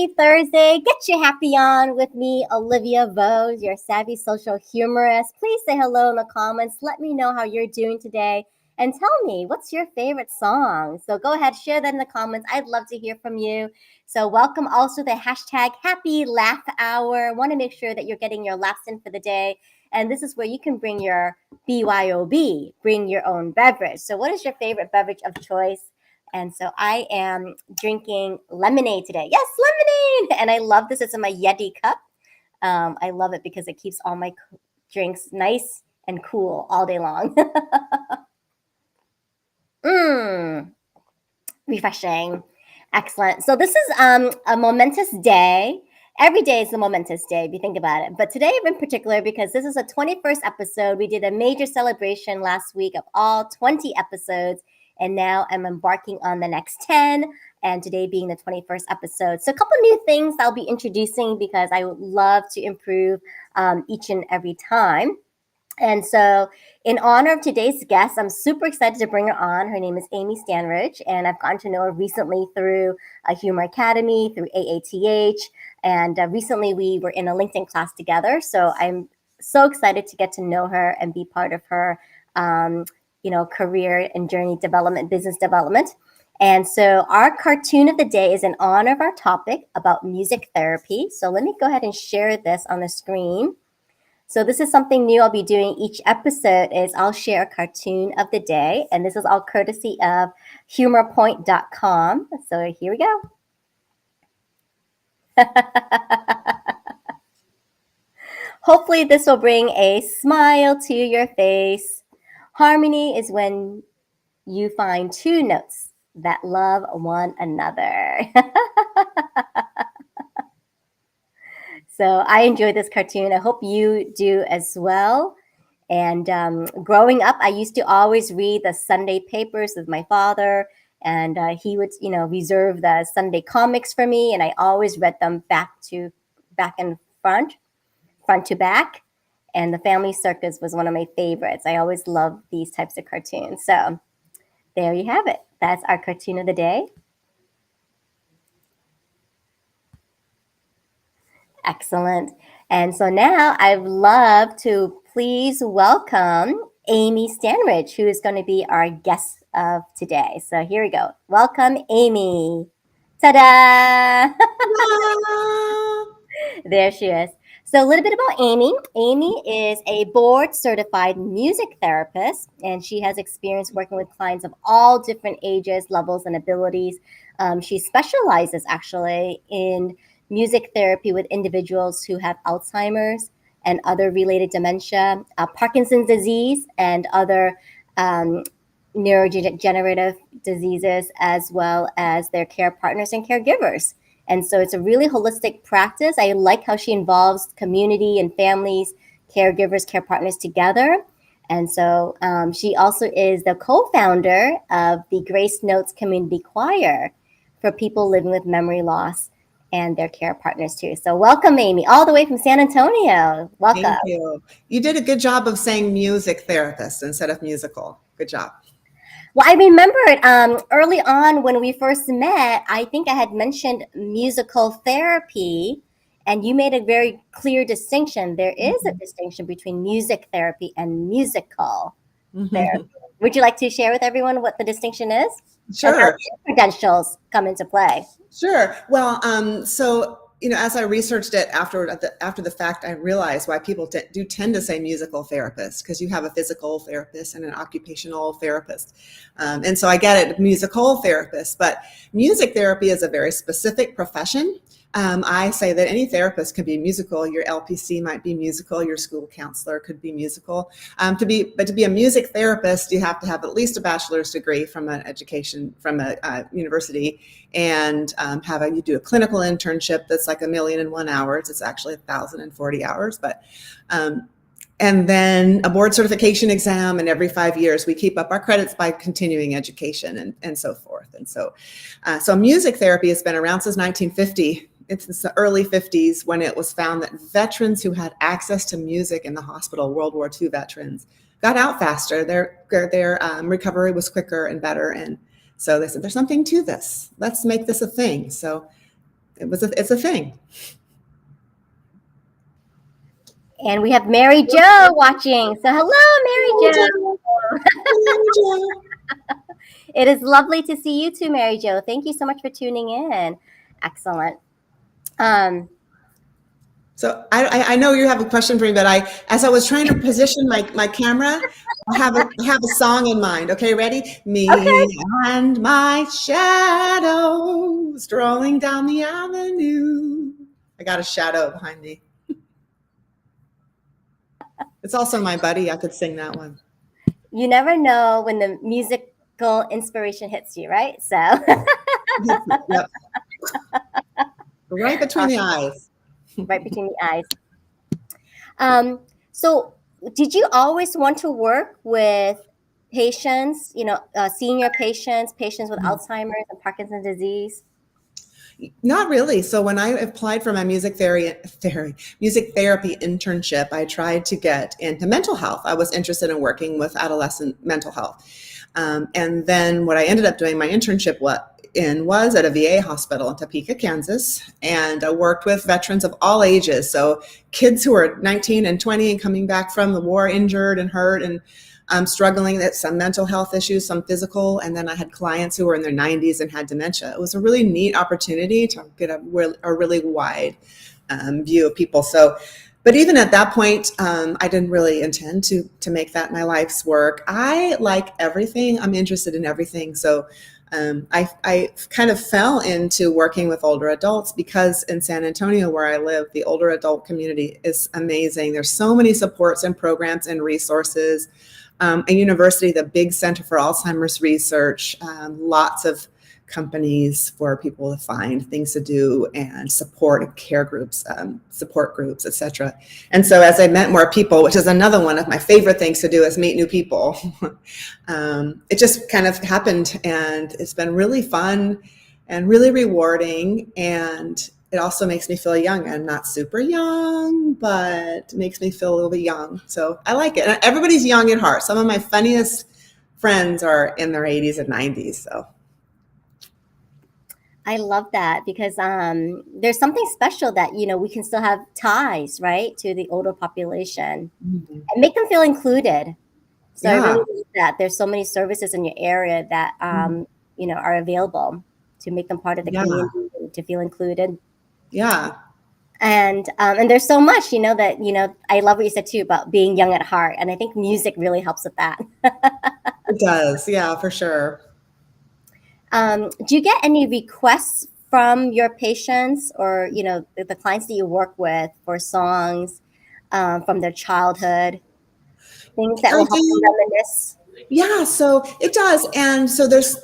Happy Thursday. Get your happy on with me, Olivia B.O.B, your savvy social humorist. Please say hello in the comments. Let me know how you're doing today. And tell me, what's your favorite song? So go ahead, share that in the comments. I'd love to hear from you. So welcome also the hashtag Happy Laugh Hour. Want to make sure that you're getting your laughs in for the day. And this is where you can bring your B.Y.O.B, bring your own beverage. So what is your favorite beverage of choice? And so I am drinking lemonade today. Yes, lemonade! And I love this. It's in my Yeti cup. I love it because it keeps all my drinks nice and cool all day long. Refreshing. Excellent. So this is a momentous day. Every day is a momentous day if you think about it. But today in particular, because this is a 21st episode, we did a major celebration last week of all 20 episodes. And now I'm embarking on the next 10, and today being the 21st episode. So a couple new things I'll be introducing because I would love to improve each and every time. And so in honor of today's guest, I'm super excited to bring her on. Her name is Amy Standridge, and I've gotten to know her recently through a Humor Academy, through AATH, and recently we were in a LinkedIn class together. So I'm so excited to get to know her and be part of her career and journey development, business development. And so our cartoon of the day is in honor of our topic about music therapy. So let me go ahead and share this on the screen. So this is something new I'll be doing each episode is I'll share a cartoon of the day. And this is all courtesy of humorpoint.com. So here we go. Hopefully this will bring a smile to your face. Harmony is when you find two notes that love one another. So I enjoyed this cartoon. I hope you do as well. And growing up, I used to always read the Sunday papers with my father. And he would, reserve the Sunday comics for me. And I always read them back and front to back. And the Family Circus was one of my favorites. I always loved these types of cartoons. So there you have it. That's our cartoon of the day. Excellent. And so now I'd love to please welcome Amy Standridge, who is going to be our guest of today. So here we go. Welcome, Amy. Ta-da! There she is. So a little bit about Amy. Amy is a board-certified music therapist, and she has experience working with clients of all different ages, levels, and abilities. She specializes actually in music therapy with individuals who have Alzheimer's and other related dementia, Parkinson's disease, and other neurodegenerative diseases, as well as their care partners and caregivers. And so it's a really holistic practice. I like how she involves community and families, caregivers, care partners together. And so she also is the co-founder of the Grace Notes Community Choir for people living with memory loss and their care partners too. So welcome, Amy, all the way from San Antonio. Welcome. Thank you. You did a good job of saying music therapist instead of musical. Good job. Well, I remember it early on when we first met. I think I had mentioned musical therapy, and you made a very clear distinction. There is a distinction between music therapy and musical therapy. Would you like to share with everyone what the distinction is? Sure. And how credentials come into play? Sure. Well, so as I researched it after the fact, I realized why people do tend to say musical therapist, because you have a physical therapist and an occupational therapist. And so I get it, musical therapist, but music therapy is a very specific profession. I say that any therapist can be musical. Your LPC might be musical. Your school counselor could be musical. To be a music therapist, you have to have at least a bachelor's degree from an education from a university, and you do a clinical internship that's like 1,000,001 hours. It's actually 1,040 hours, but. And then a board certification exam, and every 5 years we keep up our credits by continuing education and so forth. And so music therapy has been around since 1950. It's the early 50s when it was found that veterans who had access to music in the hospital, World War II veterans, got out faster. Their recovery was quicker and better. And so they said, there's something to this. Let's make this a thing. So it's a thing. And we have Mary Jo watching. So hello, Mary Jo. It is lovely to see you too, Mary Jo. Thank you so much for tuning in. Excellent. So I know you have a question for me, but as I was trying to position my camera, I have a song in mind. Okay, ready? Me and my shadow strolling down the avenue. I got a shadow behind me. It's also my buddy. I could sing that one. You never know when the musical inspiration hits you, right? So Yep. Right between the eyes. Right between the eyes. So did you always want to work with patients, senior patients with Alzheimer's and Parkinson's disease? Not really. So when I applied for my music therapy internship, I tried to get into mental health. I was interested in working with adolescent mental health. And then what I ended up doing my internship was at a VA hospital in Topeka, Kansas. And I worked with veterans of all ages. So kids who were 19 and 20 and coming back from the war injured and hurt and struggling with some mental health issues, some physical, and then I had clients who were in their 90s and had dementia. It was a really neat opportunity to get a really wide view of people. So, but even at that point, I didn't really intend to make that my life's work. I like everything. I'm interested in everything. So I kind of fell into working with older adults because in San Antonio, where I live, the older adult community is amazing. There's so many supports and programs and resources. A university, the big Center for Alzheimer's Research, lots of companies for people to find things to do and support and care groups, support groups, etc. And so as I met more people, which is another one of my favorite things to do is meet new people, it just kind of happened and it's been really fun and really rewarding. And it also makes me feel young. I'm not super young, but makes me feel a little bit young. So I like it. And everybody's young at heart. Some of my funniest friends are in their 80s and 90s. So I love that because there's something special that, we can still have ties, right, to the older population and make them feel included. So I really believe that there's so many services in your area that, are available to make them part of the community, to feel included. Yeah. And there's so much, that, I love what you said too about being young at heart. And I think music really helps with that. It does. Yeah, for sure. Do you get any requests from your patients or, the clients that you work with for songs from their childhood, things that will help them reminisce? Yeah, so it does. And so there's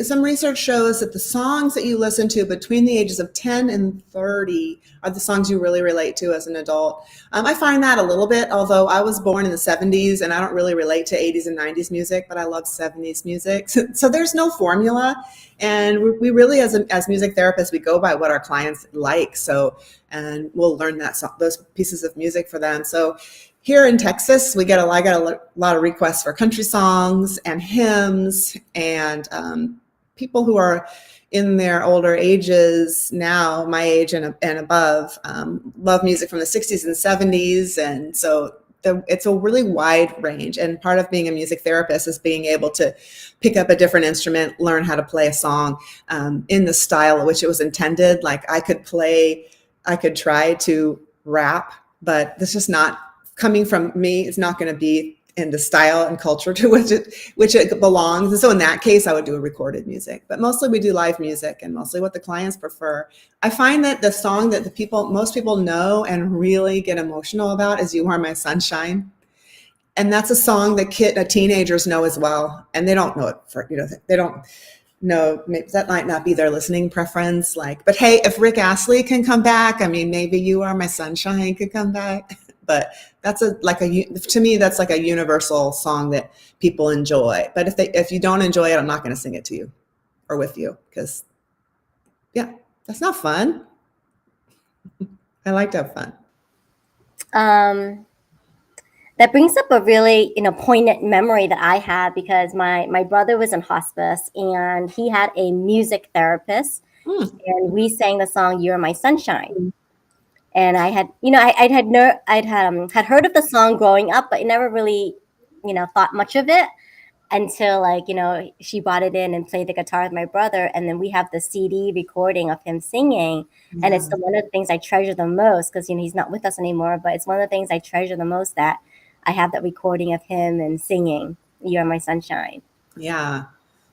some research shows that the songs that you listen to between the ages of 10 and 30 are the songs you really relate to as an adult. I find that a little bit, although I was born in the 70s and I don't really relate to 80s and 90s music, but I love 70s music. So there's no formula. And we really, as music therapists, we go by what our clients like. So, and we'll learn those pieces of music for them. So here in Texas, I got a lot of requests for country songs and hymns, and people who are in their older ages now, my age and above, love music from the 60s and 70s. And so it's a really wide range. And part of being a music therapist is being able to pick up a different instrument, learn how to play a song in the style in which it was intended. Like I could try to rap, but this is not coming from me. It's not going to be in the style and culture to which it belongs. And so in that case, I would do a recorded music, but mostly we do live music and mostly what the clients prefer. I find that the song that most people know and really get emotional about is You Are My Sunshine. And that's a song that teenagers know as well. And they don't know it they don't know, maybe that might not be their listening preference. But hey, if Rick Astley can come back, maybe You Are My Sunshine could come back. But that's to me, that's like a universal song that people enjoy. But if you don't enjoy it, I'm not going to sing it to you or with you because, yeah, that's not fun. I like to have fun. That brings up a really, poignant memory that I had because my brother was in hospice and he had a music therapist Hmm. and we sang the song "You're My Sunshine." And I had, had heard of the song growing up, but I never really, thought much of it until she brought it in and played the guitar with my brother, and then we have the CD recording of him singing, and it's Yeah. one of the things I treasure the most because he's not with us anymore. But it's one of the things I treasure the most, that I have that recording of him and singing "You're My Sunshine." Yeah.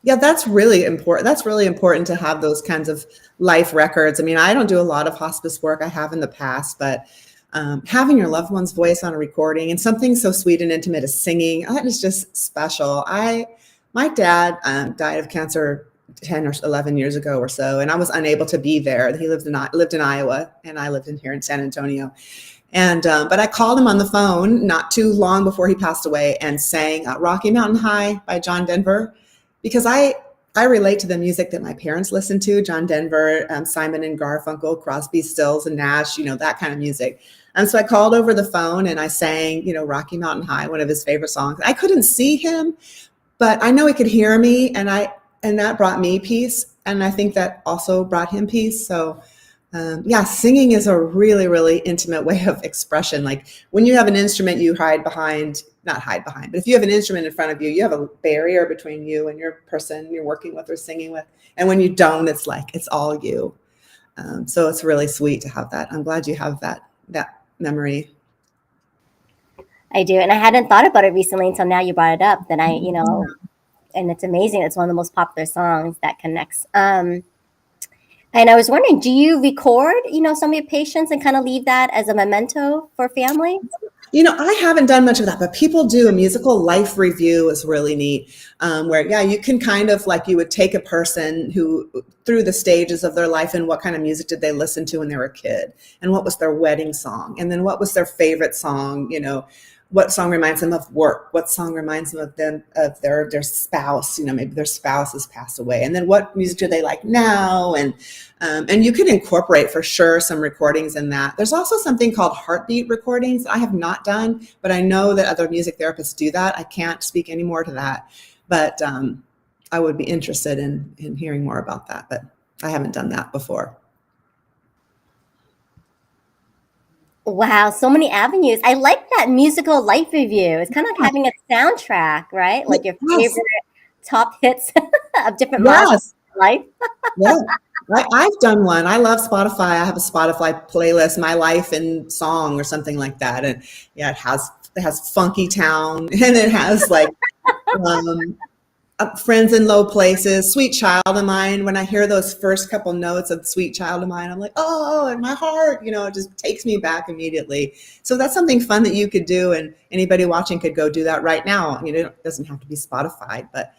Yeah, that's really important. That's really important to have those kinds of life records. I mean, I don't do a lot of hospice work. I have in the past, but having your loved one's voice on a recording and something so sweet and intimate as singing, that is just special. My dad died of cancer 10 or 11 years ago or so, and I was unable to be there. He lived in Iowa, and I lived in here in San Antonio. And but I called him on the phone not too long before he passed away and sang Rocky Mountain High by John Denver, because I relate to the music that my parents listened to, John Denver, Simon and Garfunkel, Crosby, Stills and Nash, that kind of music. And so I called over the phone and I sang, Rocky Mountain High, one of his favorite songs. I couldn't see him, but I know he could hear me, and that brought me peace. And I think that also brought him peace. So yeah, singing is a really, really intimate way of expression. Like when you have an instrument, you not hide behind, but if you have an instrument in front of you, you have a barrier between you and your person you're working with or singing with. And when you don't, it's like, it's all you. So it's really sweet to have that. I'm glad you have that memory. I do, and I hadn't thought about it recently until now you brought it up. That and it's amazing. It's one of the most popular songs that connects. And I was wondering, do you record, some of your patients and kind of leave that as a memento for family? I haven't done much of that, but people do. A musical life review is really neat, where, yeah, you can kind of like you would take a person who through the stages of their life and what kind of music did they listen to when they were a kid, and what was their wedding song, and then what was their favorite song, what song reminds them of work, what song reminds them of their spouse, maybe their spouse has passed away, and then what music do they like now, and you can incorporate for sure some recordings in that. There's also something called heartbeat recordings I have not done, but I know that other music therapists do that. I can't speak any more to that, but I would be interested in hearing more about that, but I haven't done that before. Wow, so many avenues. I like that musical life review. It's kind of like having a soundtrack, right? Like your Yes, favorite top hits of different milestones yes, of life. yeah. I've done one. I love Spotify. I have a Spotify playlist, My Life in Song or something like that. And yeah, it has Funky Town, and it has like um, Friends in Low Places, Sweet Child of Mine. When I hear those first couple notes of Sweet Child of Mine, I'm like, oh, in my heart, it just takes me back immediately. So that's something fun that you could do, and anybody watching could go do that right now. It doesn't have to be Spotify, but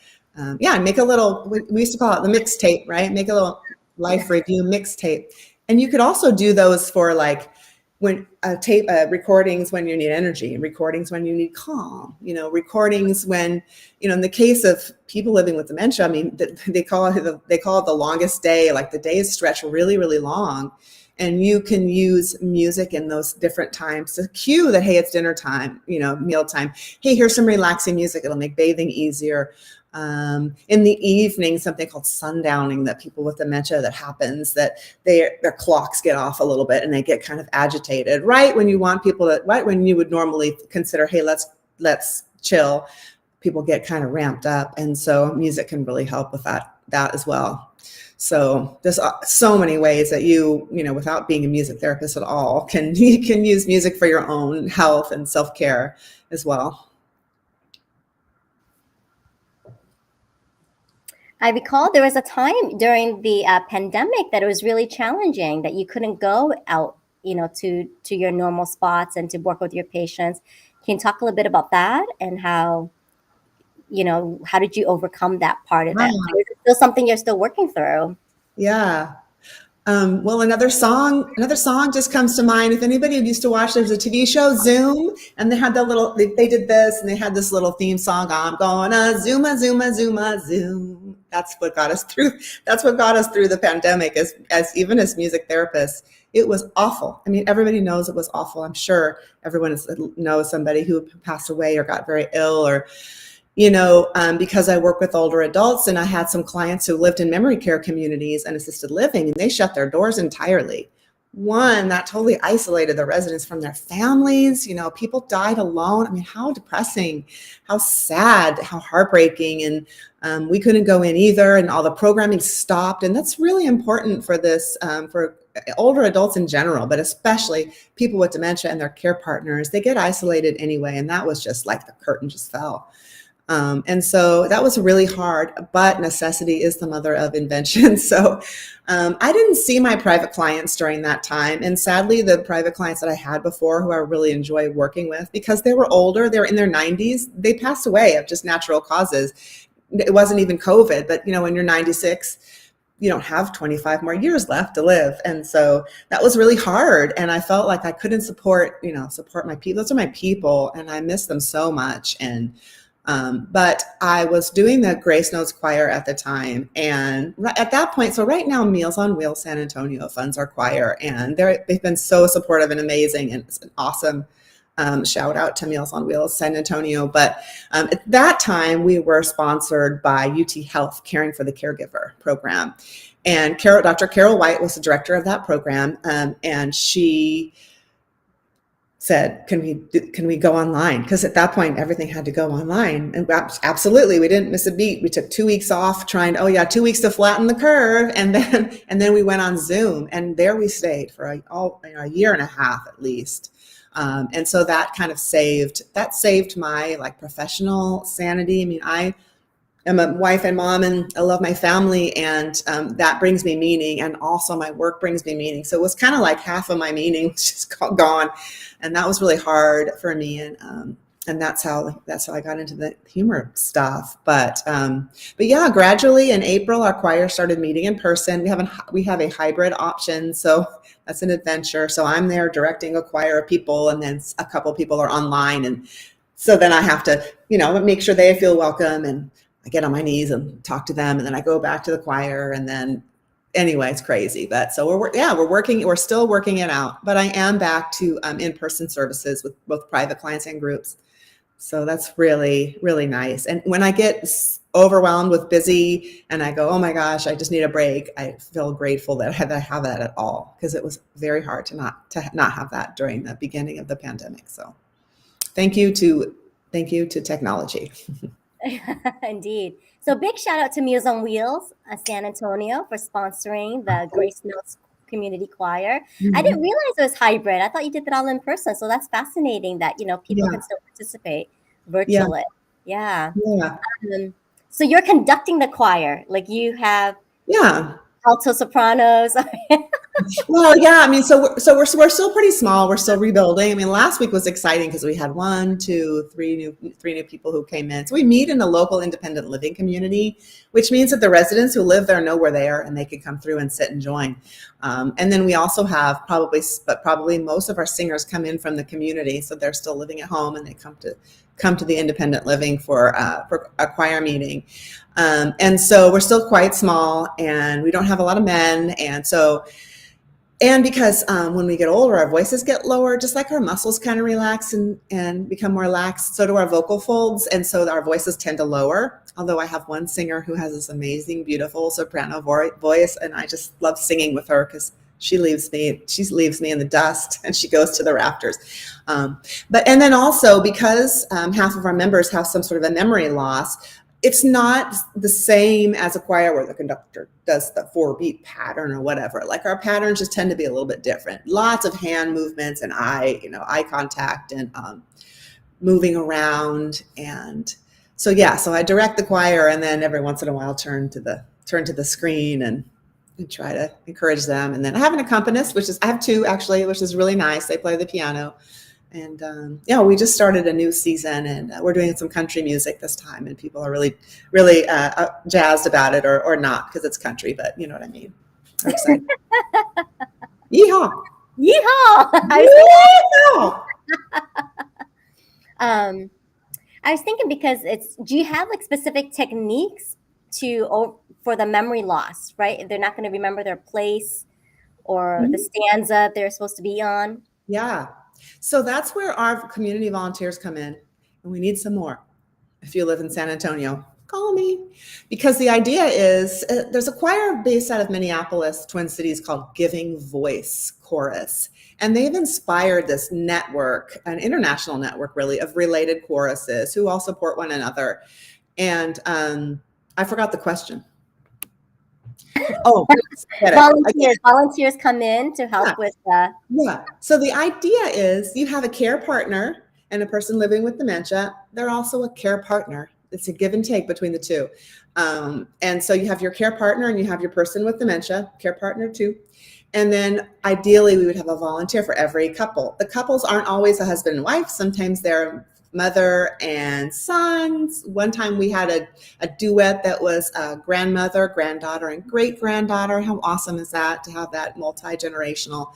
yeah, make a little, we used to call it the mixtape, right? Make a little life review mixtape. And you could also do those for like when recordings when you need energy, recordings when you need calm, recordings when, in the case of people living with dementia, I mean, they call it the longest day, like the days stretch really, really long. And you can use music in those different times to cue that, hey, it's dinner time, mealtime. Hey, here's some relaxing music. It'll make bathing easier. In the evening, something called sundowning that people with dementia that happens, that their clocks get off a little bit and they get kind of agitated, right when you want people to, right when you would normally consider, hey, let's chill, people get kind of ramped up. And so music can really help with that as well. So there's so many ways that you without being a music therapist at all, you can use music for your own health and self-care as well. I recall there was a time during the pandemic that it was really challenging, that you couldn't go out, to your normal spots and to work with your patients. Can you talk a little bit about that, and how did you overcome that part of it? Is it still something you're still working through? Yeah. Well, another song just comes to mind. If anybody used to watch, there's a TV show, Zoom, and they had they did this, and they had this little theme song, I'm gonna Zuma, Zuma, Zuma, Zoom. That's what got us through the pandemic as even as music therapists. It was awful. I mean, everybody knows it was awful. I'm sure everyone knows somebody who passed away or got very ill, or because I work with older adults, and I had some clients who lived in memory care communities and assisted living, and they shut their doors entirely. One, that totally isolated the residents from their families. People died alone. I mean, how depressing, how sad, how heartbreaking. And we couldn't go in either, and all the programming stopped. And that's really important for this, for older adults in general, but especially people with dementia and their care partners. They get isolated anyway. And that was just like the curtain just fell. And so that was really hard, but necessity is the mother of invention. So I didn't see my private clients during that time. And sadly, the private clients that I had before, who I really enjoyed working with, because they were older, they were in their 90s, they passed away of just natural causes. It wasn't even COVID, but when you're 96, you don't have 25 more years left to live. And so that was really hard. And I felt like I couldn't support my people. Those are my people, and I miss them so much. And but I was doing the Grace Notes choir at the time. And at that point, so right now, Meals on Wheels San Antonio funds our choir. And they've been so supportive and amazing. And it's an awesome shout out to Meals on Wheels San Antonio. But at that time, we were sponsored by UT Health, Caring for the Caregiver program. And Dr. Carol White was the director of that program. And she said, can we go online? Because at that point, everything had to go online. And absolutely, we didn't miss a beat. We took 2 weeks off 2 weeks to flatten the curve. And then we went on Zoom, and there we stayed for a year and a half at least. And so that kind of saved my professional sanity. I mean, I am a wife and mom, and I love my family, and that brings me meaning, and also my work brings me meaning. So it was kind of like half of my meaning was just gone, and that was really hard for me. And that's how I got into the humor stuff. But yeah, gradually in April, our choir started meeting in person. We have a hybrid option, so that's an adventure. So I'm there directing a choir of people, and then a couple people are online, and so then I have to make sure they feel welcome, and I get on my knees and talk to them, and then I go back to the choir, and then anyway, it's crazy. But so we're still working it out. But I am back to in-person services with both private clients and groups. So that's really, really nice. And when I get overwhelmed with busy and I go, oh my gosh, I just need a break, I feel grateful that I have that at all, because it was very hard to not have that during the beginning of the pandemic. So thank you to technology. Indeed. So big shout out to Meals on Wheels San Antonio for sponsoring the Grace Notes Community Choir. Mm-hmm. I didn't realize it was hybrid. I thought you did it all in person. So that's fascinating that people can still participate virtually. Yeah. So you're conducting the choir, like you have alto sopranos. Well, yeah, I mean, so we're still pretty small. We're still rebuilding. I mean, last week was exciting because we had 3 new people who came in. So we meet in a local independent living community, which means that the residents who live there know we're there, and they can come through and sit and join. And then we also have probably most of our singers come in from the community, so they're still living at home, and they come to the independent living for a choir meeting. And so we're still quite small, and we don't have a lot of men, and because when we get older, our voices get lower, just like our muscles kind of relax and become more lax, so do our vocal folds. And so our voices tend to lower. Although I have one singer who has this amazing, beautiful soprano voice, and I just love singing with her because she leaves me in the dust, and she goes to the rafters. And then also because half of our members have some sort of a memory loss, it's not the same as a choir where the conductor does the 4-beat pattern or whatever. Like, our patterns just tend to be a little bit different. Lots of hand movements and eye contact and moving around. And so I direct the choir, and then every once in a while turn to the screen and try to encourage them. And then I have an accompanist, I have 2 actually, which is really nice. They play the piano. And we just started a new season, and we're doing some country music this time, and people are really, really jazzed about it, or not, because it's country, but you know what I mean. They're excited. Yeehaw! Yeehaw! Yeehaw! I was thinking, because do you have specific techniques for the memory loss, right? They're not going to remember their place or the stanza they're supposed to be on. Yeah. So that's where our community volunteers come in, and we need some more. If you live in San Antonio, call me. Because the idea is there's a choir based out of Minneapolis, Twin Cities, called Giving Voice Chorus. And they've inspired this network, an international network really, of related choruses who all support one another. And I forgot the question. Oh, volunteers come in to help with yeah. So the idea is you have a care partner and a person living with dementia. They're also a care partner. It's a give and take between the two. And so you have your care partner and you have your person with dementia, care partner too. And then ideally we would have a volunteer for every couple. The couples aren't always a husband and wife. Sometimes they're mother and sons. One time we had a duet that was a grandmother, granddaughter, and great granddaughter. How awesome is that to have that multi-generational?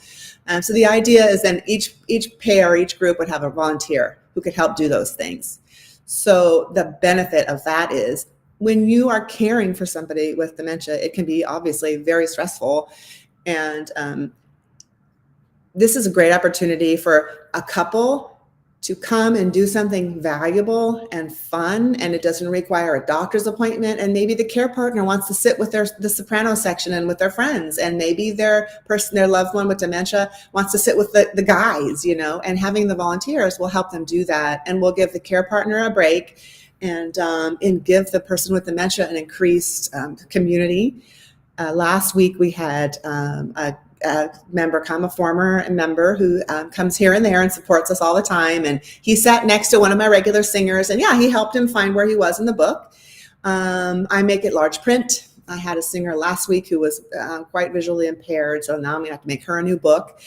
So the idea is then each pair, each group would have a volunteer who could help do those things. So the benefit of that is when you are caring for somebody with dementia, it can be obviously very stressful. And this is a great opportunity for a couple to come and do something valuable and fun, and it doesn't require a doctor's appointment. And maybe the care partner wants to sit with the soprano section and with their friends, and maybe their loved one with dementia wants to sit with the guys, and having the volunteers will help them do that, and will give the care partner a break and give the person with dementia an increased community. Last week we had a member come, a former member who comes here and there and supports us all the time. And he sat next to one of my regular singers, and he helped him find where he was in the book. I make it large print. I had a singer last week who was quite visually impaired, so now I'm gonna have to make her a new book.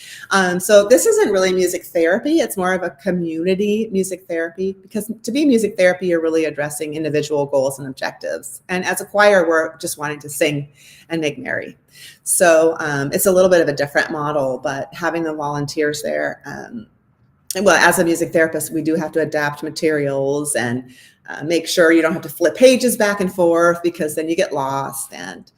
So this isn't really music therapy. It's more of a community music therapy, because to be music therapy, you're really addressing individual goals and objectives. And as a choir, we're just wanting to sing and make merry. So it's a little bit of a different model, but having the volunteers there, well, as a music therapist, we do have to adapt materials and make sure you don't have to flip pages back and forth, because then you get lost, and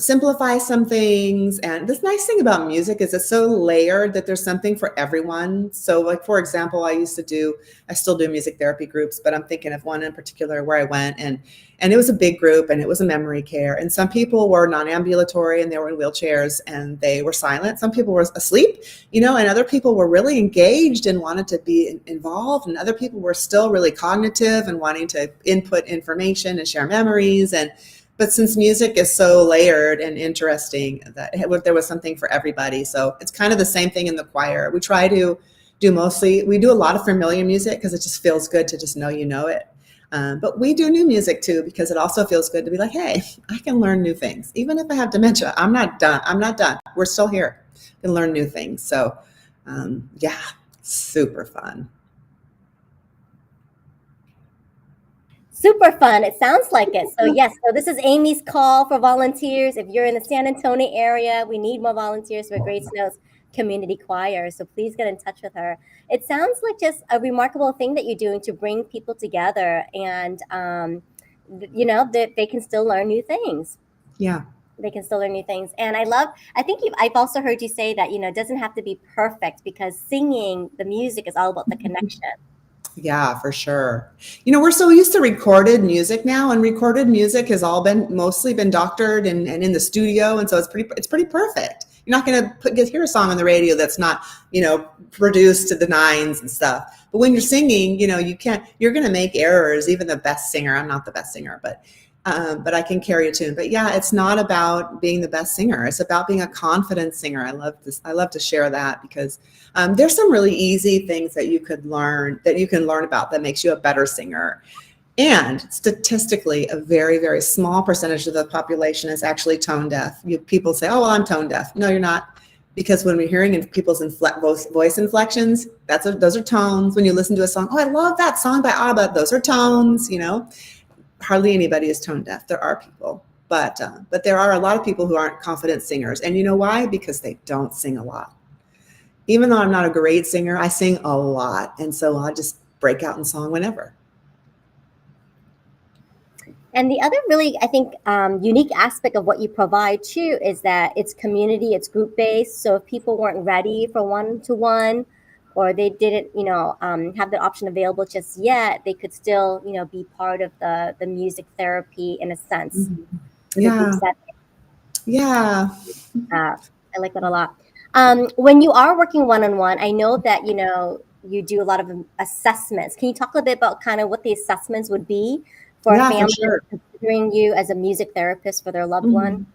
simplify some things. And this nice thing about music is it's so layered that there's something for everyone. So like, for example, I still do music therapy groups, but I'm thinking of one in particular where I went, and it was a big group, and it was a memory care. And some people were non-ambulatory and they were in wheelchairs and they were silent. Some people were asleep, and other people were really engaged and wanted to be involved. And other people were still really cognitive and wanting to input information and share memories. But since music is so layered and interesting, that there was something for everybody. So it's kind of the same thing in the choir. We try to do a lot of familiar music because it just feels good to just know it. But we do new music too, because it also feels good to be like, hey, I can learn new things. Even if I have dementia, I'm not done. We're still here. I can learn new things. So super fun. Super fun. It sounds like it. So yes, so this is Amy's call for volunteers. If you're in the San Antonio area, we need more volunteers for Great Snows Community Choir. So please get in touch with her. It sounds like just a remarkable thing that you're doing to bring people together, and that they can still learn new things. Yeah. They can still learn new things. And I've also heard you say that, it doesn't have to be perfect, because singing, the music is all about the connection. Yeah, for sure. We're so used to recorded music now, and recorded music has mostly been doctored and in the studio. And so it's pretty perfect. You're not going to hear a song on the radio that's not, produced to the nines and stuff. But when you're singing, you're going to make errors. Even the best singer, I'm not the best singer, but I can carry a tune. But it's not about being the best singer. It's about being a confident singer. I love to share that, because there's some really easy things that you can learn about that makes you a better singer. And statistically, a very, very small percentage of the population is actually tone deaf. People say, oh, well, I'm tone deaf. No, you're not. Because when we're hearing in people's voice inflections, those are tones. When you listen to a song, oh, I love that song by ABBA, those are tones, Hardly anybody is tone deaf. There are people, but there are a lot of people who aren't confident singers. And you know why? Because they don't sing a lot. Even though I'm not a great singer, I sing a lot. And so I just break out in song whenever. And the other really, I think, unique aspect of what you provide too is that it's community, it's group based. So if people weren't ready for one-to-one, or they didn't, have the option available just yet, they could still, be part of the music therapy in a sense, in the group Yeah. setting. Yeah. I like that a lot. When you are working one-on-one, I know that, you do a lot of assessments. Can you talk a bit about kind of what the assessments would be for a Yeah, for family sure. considering you as a music therapist for their loved one?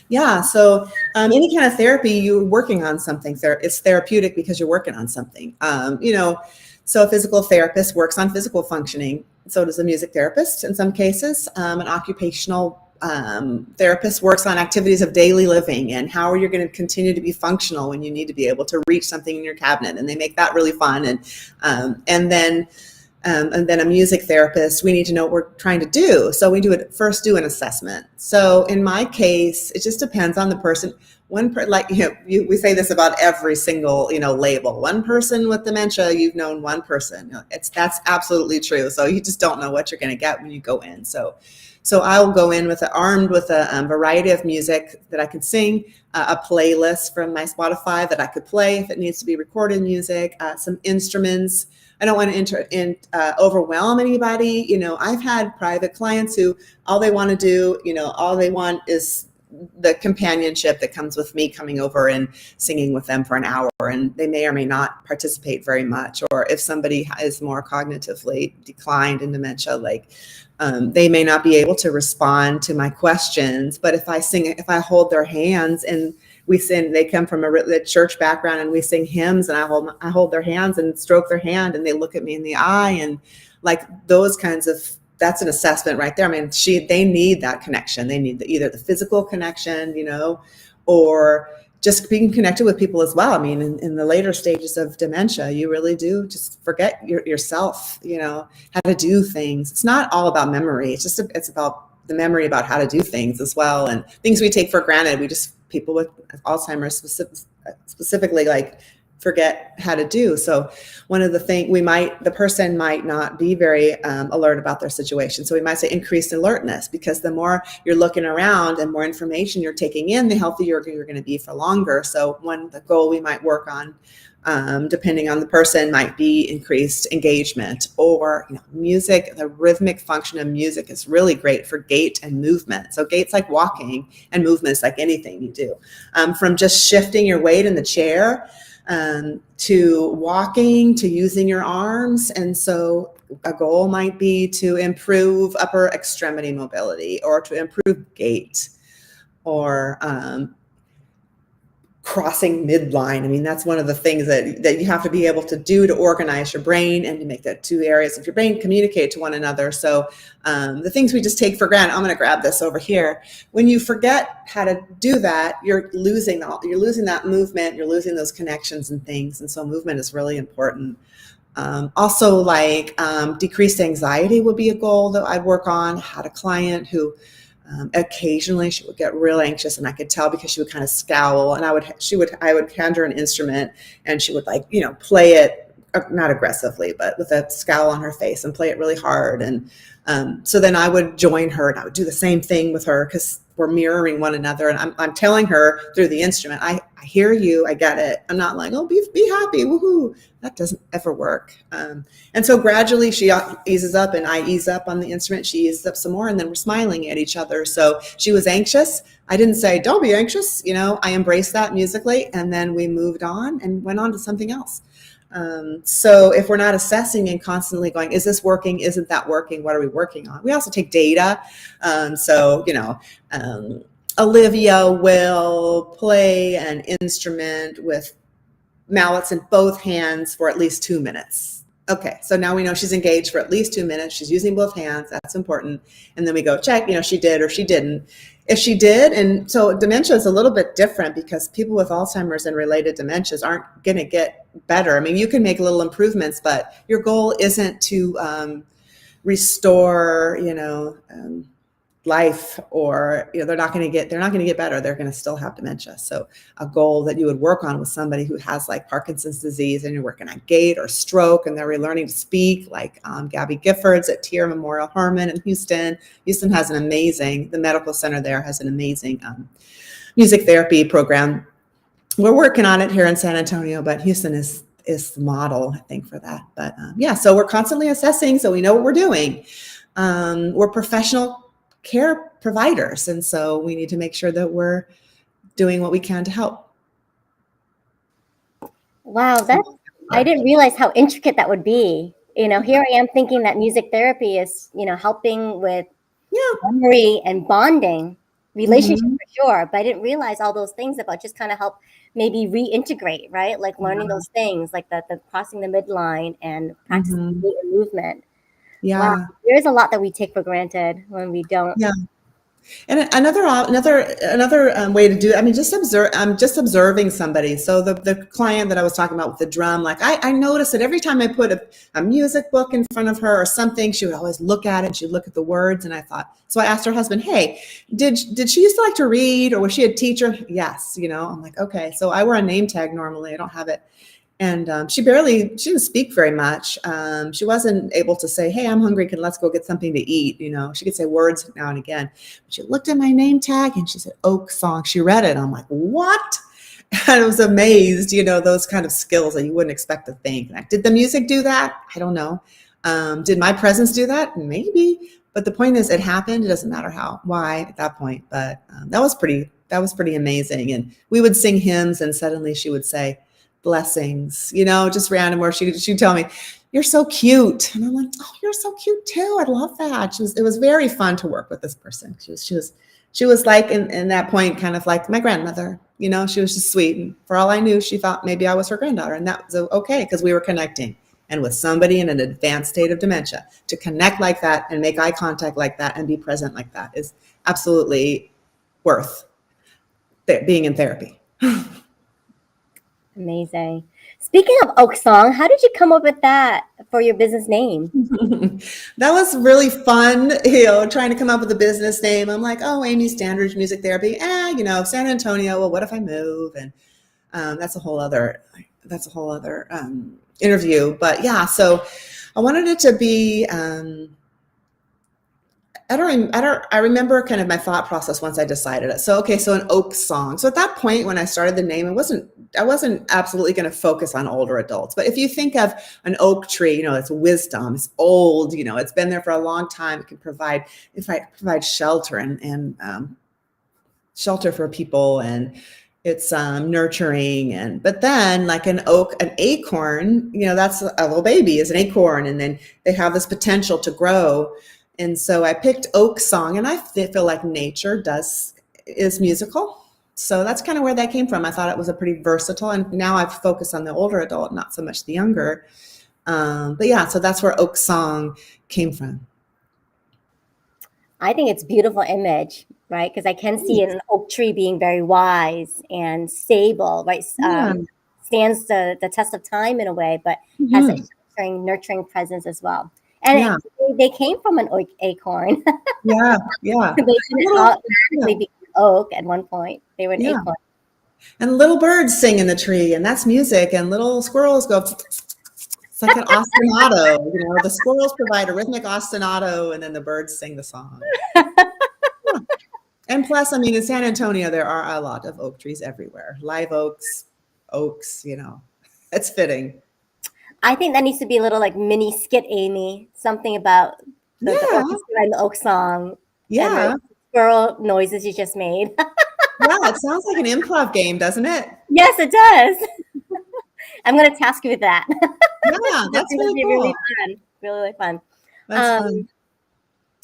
Yeah. So any kind of therapy, you're working on something. It's therapeutic because you're working on something. So a physical therapist works on physical functioning. So does a music therapist in some cases. An occupational therapist works on activities of daily living and how are you going to continue to be functional when you need to be able to reach something in your cabinet, and they make that really fun. And then a music therapist, we need to know what we're trying to do. So we first do an assessment. So in my case, it just depends on the person. We say this about every single, label. One person with dementia, you've known one person. That's absolutely true. So you just don't know what you're going to get when you go in. So I'll go in armed with a variety of music that I can sing, a playlist from my Spotify that I could play if it needs to be recorded music, some instruments. I don't want to overwhelm anybody. I've had private clients who all they want to do, all they want is the companionship that comes with me coming over and singing with them for an hour, and they may or may not participate very much. Or if somebody is more cognitively declined in dementia, they may not be able to respond to my questions. But if I hold their hands and we sing, they come from a church background, and we sing hymns, and I hold their hands and stroke their hand, and they look at me in the eye, and those kinds of, that's an assessment right there. I mean, they need that connection. They need either the physical connection, or just being connected with people as well. I mean, in the later stages of dementia, you really do just forget yourself, how to do things. It's not all about memory. It's about the memory about how to do things as well. And things we take for granted, people with Alzheimer's specifically forget how to do. So one of the things the person might not be very alert about their situation. So we might say increased alertness, because the more you're looking around and more information you're taking in, the healthier you're going to be for longer. So the goal we might work on, depending on the person, might be increased engagement, or music. The rhythmic function of music is really great for gait and movement. So gait's like walking, and movement's like anything you do, from just shifting your weight in the chair to walking, to using your arms. And so a goal might be to improve upper extremity mobility, or to improve gait, or crossing midline. I mean, that's one of the things that you have to be able to do to organize your brain and to make the two areas of your brain communicate to one another. So the things we just take for granted, I'm going to grab this over here. When you forget how to do that, you're losing that movement, you're losing those connections and things. And so movement is really important. Also, decreased anxiety would be a goal that I'd work on. I had a client who occasionally she would get real anxious, and I could tell because she would kind of scowl, and I would hand her an instrument, and she would play it, not aggressively, but with a scowl on her face, and play it really hard. And so then I would join her, and I would do the same thing with her, because we're mirroring one another. And I'm telling her through the instrument, I hear you, I get it. I'm not like, oh, be happy, woohoo. That doesn't ever work. And so gradually she eases up, and I ease up on the instrument. She eases up some more, and then we're smiling at each other. So she was anxious. I didn't say, don't be anxious. I embraced that musically, and then we moved on and went on to something else. So if we're not assessing and constantly going, is this working? Isn't that working? What are we working on? We also take data. Olivia will play an instrument with mallets in both hands for at least 2 minutes. Okay, so now we know she's engaged for at least 2 minutes. She's using both hands. That's important. And then we go check, she did or she didn't. If she did, and so dementia is a little bit different, because people with Alzheimer's and related dementias aren't going to get better. I mean, you can make little improvements, but your goal isn't to restore, life, or they're not going to get better. They're going to still have dementia. So a goal that you would work on with somebody who has Parkinson's disease, and you're working on gait or stroke, and they're relearning to speak, Gabby Giffords at Tier Memorial Hermann in Houston. Houston has the medical center there has an amazing music therapy program. We're working on it here in San Antonio, but Houston is is the model, I think, for that. But yeah, so we're constantly assessing, so we know what we're doing. We're professional care providers, and so we need to make sure that we're doing what we can to help. Wow, I didn't realize how intricate that would be. Here I am thinking that music therapy is, helping with memory and bonding, relationship for sure. But I didn't realize all those things about just kind of help maybe reintegrate, right? Like learning those things, like the crossing the midline and practicing gait and movement. Yeah. Wow, there's a lot that we take for granted when we don't. Yeah. And another way to do it, I mean, just observe. I'm just observing somebody. So the client that I was talking about with the drum, like I noticed that every time I put a music book in front of her or something, she would always look at it. And she'd look at the words, and I thought. So I asked her husband, "Hey, did she used to like to read, or was she a teacher?" Yes, I'm like, okay. So I wear a name tag normally. I don't have it. And she didn't speak very much. She wasn't able to say, "Hey, I'm hungry. Let's go get something to eat." She could say words now and again. But she looked at my name tag and she said, "Oak song." She read it. I'm like, what? And I was amazed, those kind of skills that you wouldn't expect to think. Like, did the music do that? I don't know. Did my presence do that? Maybe. But the point is, it happened. It doesn't matter why at that point. But that was pretty amazing. And we would sing hymns, and suddenly she would say, "Blessings," just random, where she'd tell me, "You're so cute." And I'm like, "Oh, you're so cute too. I love that." It was very fun to work with this person. She was like, in that point, kind of like my grandmother, she was just sweet. And for all I knew, she thought maybe I was her granddaughter, and that was okay because we were connecting. And with somebody in an advanced state of dementia, to connect like that and make eye contact like that and be present like that is absolutely worth being in therapy. Amazing. Speaking of Oak Song, how did you come up with that for your business name? That was really fun, trying to come up with a business name. I'm like, oh, Amy Standridge Music Therapy. San Antonio. Well, what if I move? And that's a whole other interview. But yeah, so I wanted it to be. I remember kind of my thought process once I decided it. So, okay, so an oak song. So at that point, when I started the name, I wasn't absolutely going to focus on older adults. But if you think of an oak tree, it's wisdom, it's old, it's been there for a long time. It can provide shelter and shelter for people, and it's nurturing. But then, like an acorn, that's a little baby is an acorn, and then they have this potential to grow. And so I picked Oak Song, and I feel like nature is musical. So that's kind of where that came from. I thought it was a pretty versatile, and now I've focused on the older adult, not so much the younger. But yeah, so that's where Oak Song came from. I think it's a beautiful image, right? Because I can see an oak tree being very wise and stable, right? Stands the test of time in a way, but has a nurturing presence as well. And they came from an acorn. Yeah. They didn't automatically become oak at one point. They were an acorn. And little birds sing in the tree, and that's music. And little squirrels go. It's like an ostinato. The squirrels provide a rhythmic ostinato, and then the birds sing the song. And plus, I mean, in San Antonio, there are a lot of oak trees everywhere. Live oaks. It's fitting. I think that needs to be a little like mini skit, Amy. Something about the oak song. Yeah. And the squirrel noises you just made. Yeah, it sounds like an improv game, doesn't it? Yes, it does. I'm going to task you with that. Yeah, that's really cool. Really fun. Really fun. That's fun.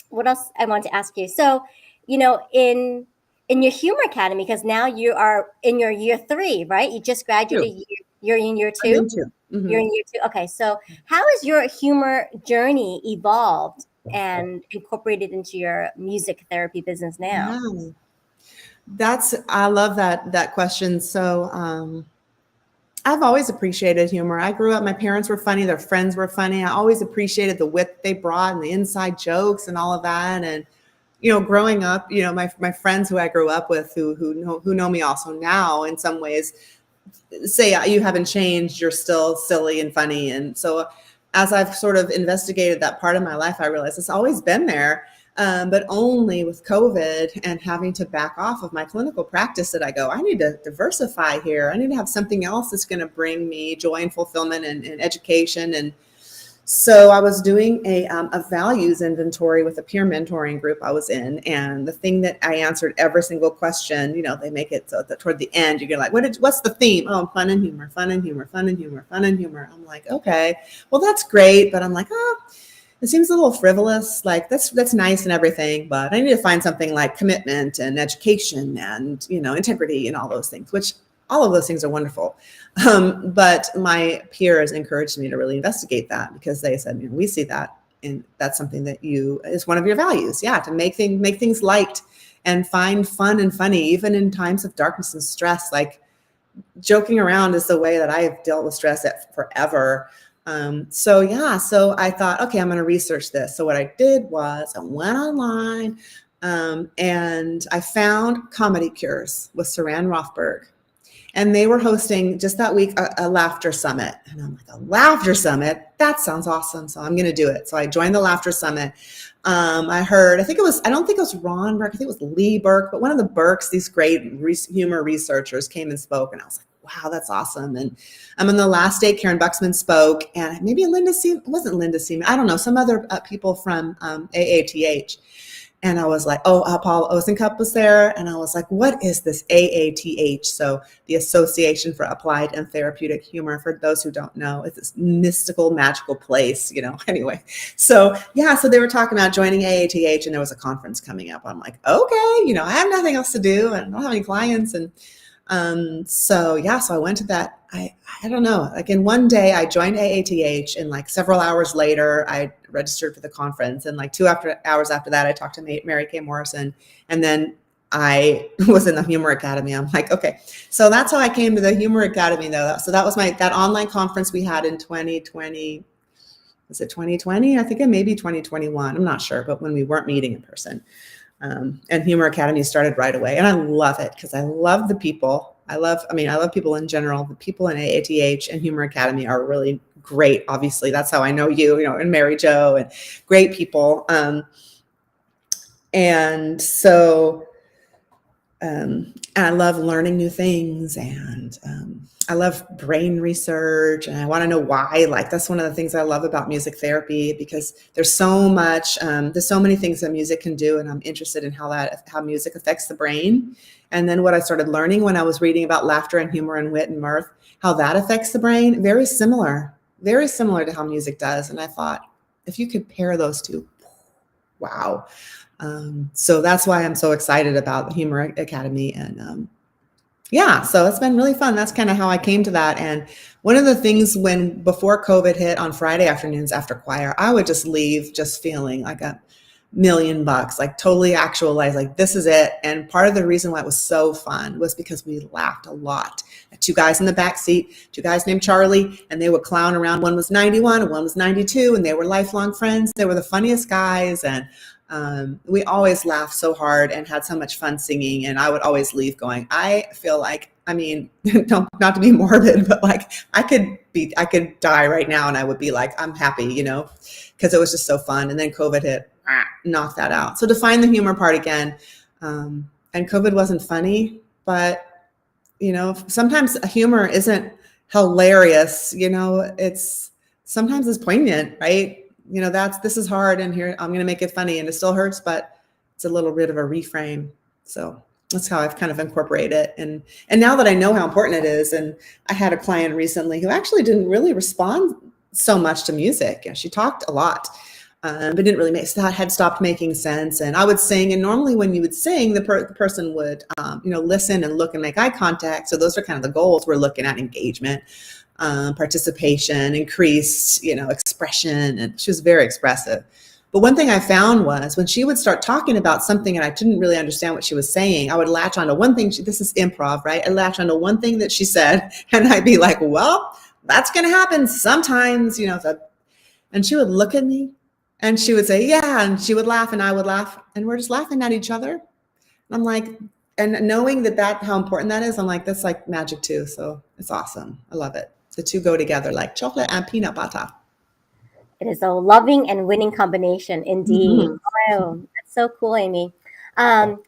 What else I want to ask you? So, in your humor academy, because now you are in your year 3, right? You just graduated. You're in year 2? I'm in 2. Mm-hmm. You're in year 2. Okay. So how has your humor journey evolved and incorporated into your music therapy business now? Yeah. I love that question. So I've always appreciated humor. I grew up, my parents were funny, their friends were funny. I always appreciated the wit they brought and the inside jokes and all of that. And growing up, my friends who I grew up with who know me also now in some ways say, "You haven't changed, you're still silly and funny." And so as I've sort of investigated that part of my life, I realized it's always been there. But only with COVID and having to back off of my clinical practice did I go, I need to diversify here. I need to have something else that's going to bring me joy and fulfillment and education. And so I was doing a values inventory with a peer mentoring group I was in. And the thing that I answered every single question, they make it so that toward the end, you're like, what's the theme? Oh, fun and humor, fun and humor, fun and humor, fun and humor. I'm like, okay, well, that's great. But I'm like, it seems a little frivolous. Like that's nice and everything, but I need to find something like commitment and education and, integrity and all those things, which all of those things are wonderful. But my peers encouraged me to really investigate that because they said, we see that. And that's something that is one of your values. Yeah. To make things light and find fun and funny, even in times of darkness and stress. Like joking around is the way that I have dealt with stress forever. So I thought, okay, I'm going to research this. So what I did was I went online and I found Comedy Cures with Saran Rothberg. And they were hosting just that week a laughter summit. And I'm like, a laughter summit? That sounds awesome. So I'm going to do it. So I joined the laughter summit. I don't think it was Ron Burke. I think it was Lee Burke, but one of the Burkes, these great humor researchers came and spoke. And I was like, wow, that's awesome. And on the last day, Karen Buxman spoke, and maybe it wasn't Linda Seaman. I don't know, some other people from AATH. And I was like, Paul Osencup was there. And I was like, what is this AATH? So the Association for Applied and Therapeutic Humor, for those who don't know, it's this mystical, magical place, anyway. So they were talking about joining AATH, and there was a conference coming up. I'm like, okay, I have nothing else to do and I don't have any clients. And so I went to that. I don't know, like in one day I joined AATH, and like several hours later I registered for the conference, and like 2 hours after that I talked to Mary Kay Morrison, and then I was in the Humor Academy. I'm like, okay, so that's how I came to the Humor Academy though. So that was that online conference we had in 2020. Was it 2020? I think it may be 2021. I'm not sure, but when we weren't meeting in person. And Humor Academy started right away. And I love it because I love the people. I love people in general. The people in AATH and Humor Academy are really great. Obviously, that's how I know you, and Mary Jo, and great people. And I love learning new things, and I love brain research, and I want to know why. Like that's one of the things I love about music therapy, because there's so many things that music can do, and I'm interested in how music affects the brain. And then what I started learning when I was reading about laughter and humor and wit and mirth, how that affects the brain, very similar to how music does. And I thought, if you could pair those two, wow. So that's why I'm so excited about the Humor Academy. And so it's been really fun. That's kind of how I came to that. And one of the things before COVID hit on Friday afternoons after choir, I would just leave just feeling like $1 million, like totally actualized, like this is it. And part of the reason why it was so fun was because we laughed a lot. 2 guys in the back seat, 2 guys named Charlie, and they would clown around. One was 91 and one was 92, and they were lifelong friends. They were the funniest guys. And we always laughed so hard and had so much fun singing. And I would always leave going, I feel like, not to be morbid, but like I could die right now and I would be like, I'm happy, because it was just so fun. And then COVID hit, knocked that out. So to find the humor part again, and COVID wasn't funny, but sometimes humor isn't hilarious, sometimes it's poignant, right? This is hard, and here I'm going to make it funny, and it still hurts, but it's a little bit of a reframe. So that's how I've kind of incorporated it. And now that I know how important it is, and I had a client recently who actually didn't really respond so much to music. She talked a lot, but didn't really had stopped making sense. And I would sing, and normally when you would sing, the person would, listen and look and make eye contact. So those are kind of the goals we're looking at: engagement, participation, increased, expression. And she was very expressive. But one thing I found was when she would start talking about something and I didn't really understand what she was saying, I would latch onto one thing. This is improv, right? I latch onto one thing that she said, and I'd be like, well, that's going to happen sometimes, and she would look at me and she would say, yeah. And she would laugh and I would laugh, and we're just laughing at each other. And I'm like, and knowing how important that is, I'm like, that's like magic too. So it's awesome. I love it. The two go together like chocolate and peanut butter. It is a loving and winning combination indeed. Mm-hmm. Oh, that's So cool, Amy. Can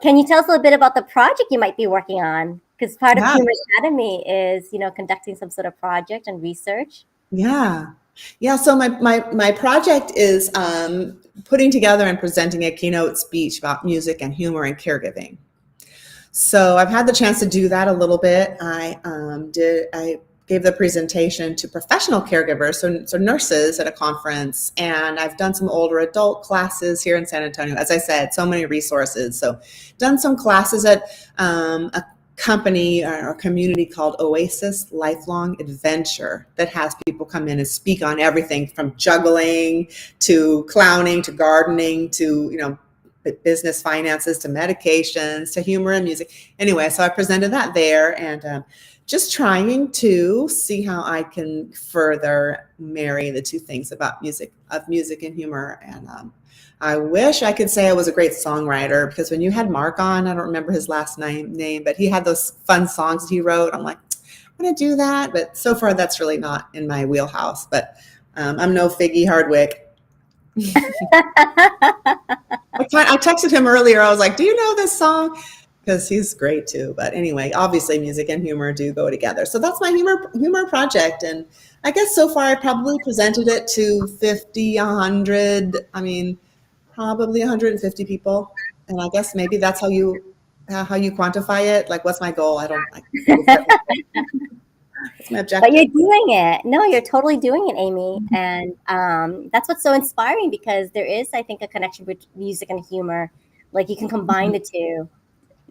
you tell us a little bit about the project you might be working on? Because part of Yeah. Humor Academy is, conducting some sort of project and research. Yeah. Yeah. So my project is putting together and presenting a keynote speech about music and humor and caregiving. So I've had the chance to do that a little bit. I gave the presentation to professional caregivers, so nurses at a conference, and I've done some older adult classes here in San Antonio. As I said, so many resources. So done some classes at a company or a community called Oasis Lifelong Adventure that has people come in and speak on everything from juggling to clowning to gardening to, business finances to medications to humor and music. Anyway, so I presented that there and just trying to see how I can further marry the two things about music and humor. And I wish I could say I was a great songwriter, because when you had Mark on, I don't remember his last name, but he had those fun songs that he wrote. I'm like, I'm going to do that. But so far, that's really not in my wheelhouse. But I'm no Figgy Hardwick. I texted him earlier. I was like, do you know this song? Because he's great too. But anyway, obviously music and humor do go together. So that's my humor project. And I guess so far I probably presented it to 50, 100, probably 150 people. And I guess maybe that's how you quantify it. Like, what's my goal? I don't like. It's my objective. But you're doing it. No, you're totally doing it, Amy. And that's what's so inspiring, because there is, I think, a connection with music and humor. Like, you can combine the two,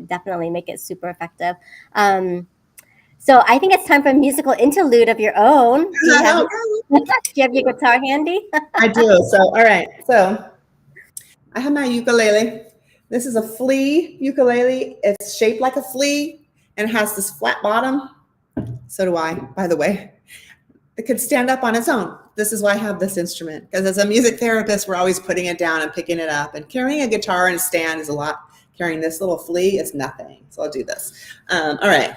definitely make it super effective. So I think it's time for a musical interlude of your own. Do you have your guitar handy? I do. So, all right. So I have my ukulele. This is a flea ukulele. It's shaped like a flea and it has this flat bottom. So do I, by the way. It could stand up on its own. This is why I have this instrument, because as a music therapist, we're always putting it down and picking it up. And carrying a guitar and a stand is a lot. Carrying this little flea is nothing. So I'll do this. All right.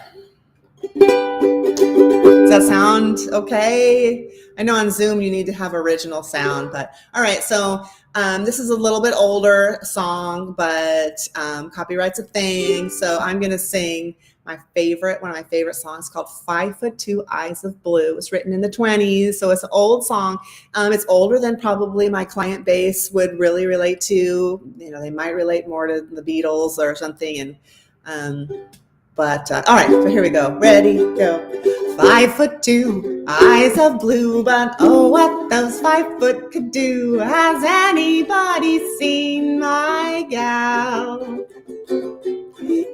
Does that sound okay? I know on Zoom you need to have original sound, but all right. So this is a little bit older song, but copyright's a thing. So I'm going to sing one of my favorite songs called 5'2" Eyes of Blue. It was written in the 20s. So it's an old song. It's older than probably my client base would really relate to. They might relate more to the Beatles or something. But all right, so here we go. Ready, go. 5'2", eyes of blue, but oh, what those 5 foot could do. Has anybody seen my gal?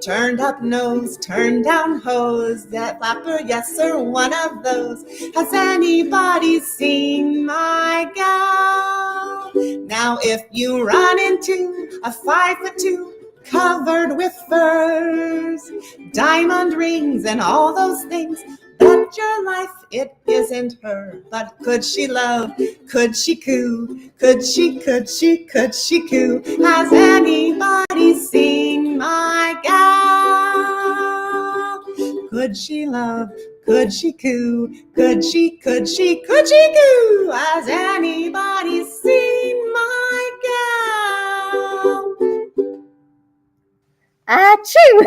Turned up nose, turned down hose, that flapper, yes sir, one of those. Has anybody seen my gal? Now if you run into a 5'2", covered with furs, diamond rings and all those things, bet your life it isn't her. But could she love? Could she coo? Could she coo? Has anybody seen my gal? Could she love? Could she coo? Could she coo? Has anybody seen my gal? Achoo!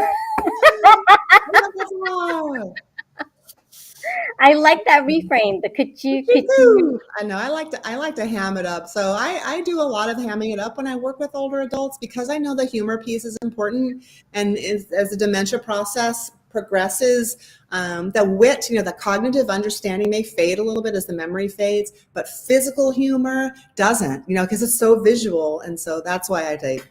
I like that reframe. The could you. I know. I like to ham it up. So I do a lot of hamming it up when I work with older adults, because I know the humor piece is important. And as the dementia process progresses, the wit, the cognitive understanding may fade a little bit as the memory fades, but physical humor doesn't, because it's so visual. And so that's why I take,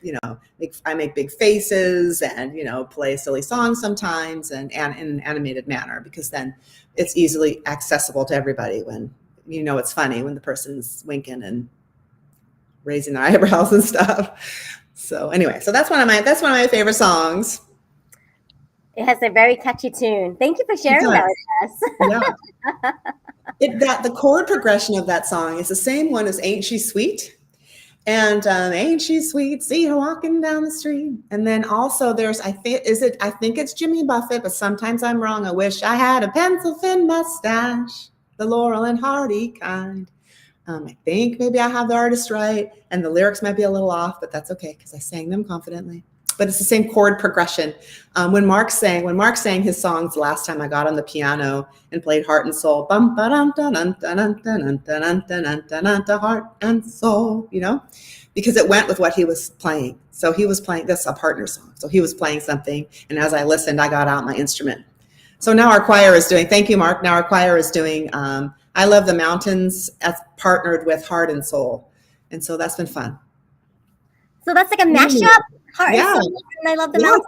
I make big faces and, play silly songs sometimes and in an animated manner, because then it's easily accessible to everybody when, it's funny when the person's winking and raising their eyebrows and stuff. So anyway, so that's one of my favorite songs. It has a very catchy tune. Thank you for sharing that with us. Yeah. The chord progression of that song is the same one as Ain't She Sweet? And ain't she sweet? See her walking down the street. And then also there's, I think it's Jimmy Buffett, but sometimes I'm wrong. I wish I had a pencil thin mustache, the Laurel and Hardy kind. I think maybe I have the artist right, and the lyrics might be a little off, but that's okay because I sang them confidently. But it's the same chord progression. When Mark sang his songs last time, I got on the piano and played Heart and Soul. Bum ba dum dun dun dun dun dun dun dun dun dun Heart and Soul. Because it went with what he was playing. So he was playing this a partner song. So he was playing something, and as I listened, I got out my instrument. So now our choir is doing. Thank you, Mark. Now our choir is doing. I Love the Mountains as partnered with Heart and Soul, and so that's been fun. So that's like a mashup. Heart Yeah. and Soul, and I Love the Mountains.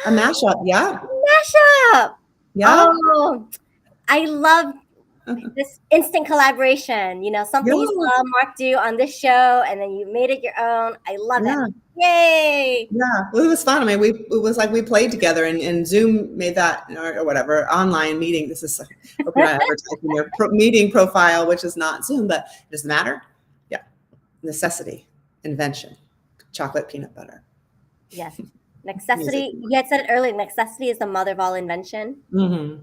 A mashup. Yeah. Mashup. Yeah. Oh, I love this instant collaboration. Something you saw Mark do on this show, and then you made it your own. I love it. Yay! Yeah, well, it was fun. I mean, it was like we played together, and Zoom made that or whatever online meeting. This is hope you're not advertising your meeting profile, which is not Zoom, but it doesn't matter. Yeah, necessity, invention, chocolate peanut butter. Yes, necessity. You had said it earlier. Necessity is the mother of all invention. Mm-hmm.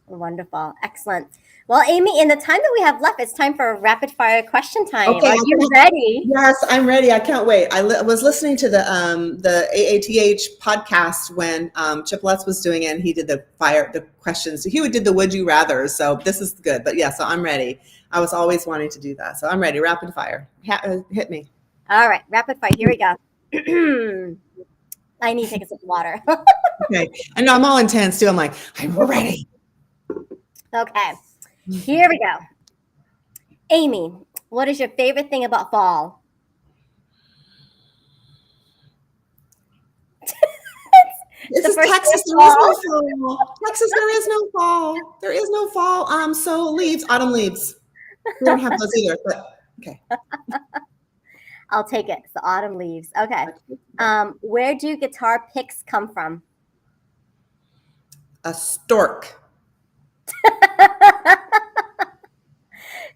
Wonderful, excellent. Well, Amy, in the time that we have left, it's time for a rapid fire question time. Okay, Are you ready? Yes, I'm ready. I can't wait. I was listening to the AATH podcast when Chip Lutz was doing it, and he did the questions. He did the would you rather. So this is good. But yeah, so I'm ready. I was always wanting to do that. So I'm ready. Rapid fire. Hit me. All right, rapid fire. Here we go. I need to take a sip of water. Okay. I know I'm all intense too. I'm like, I'm ready. Okay. Here we go. Amy, what is your favorite thing about fall? This is Texas. There is no fall. Texas, there is no fall. There is no fall. So leaves, autumn leaves. We don't have those either, but okay. I'll take it. It's the autumn leaves. Okay. Where do guitar picks come from? A stork.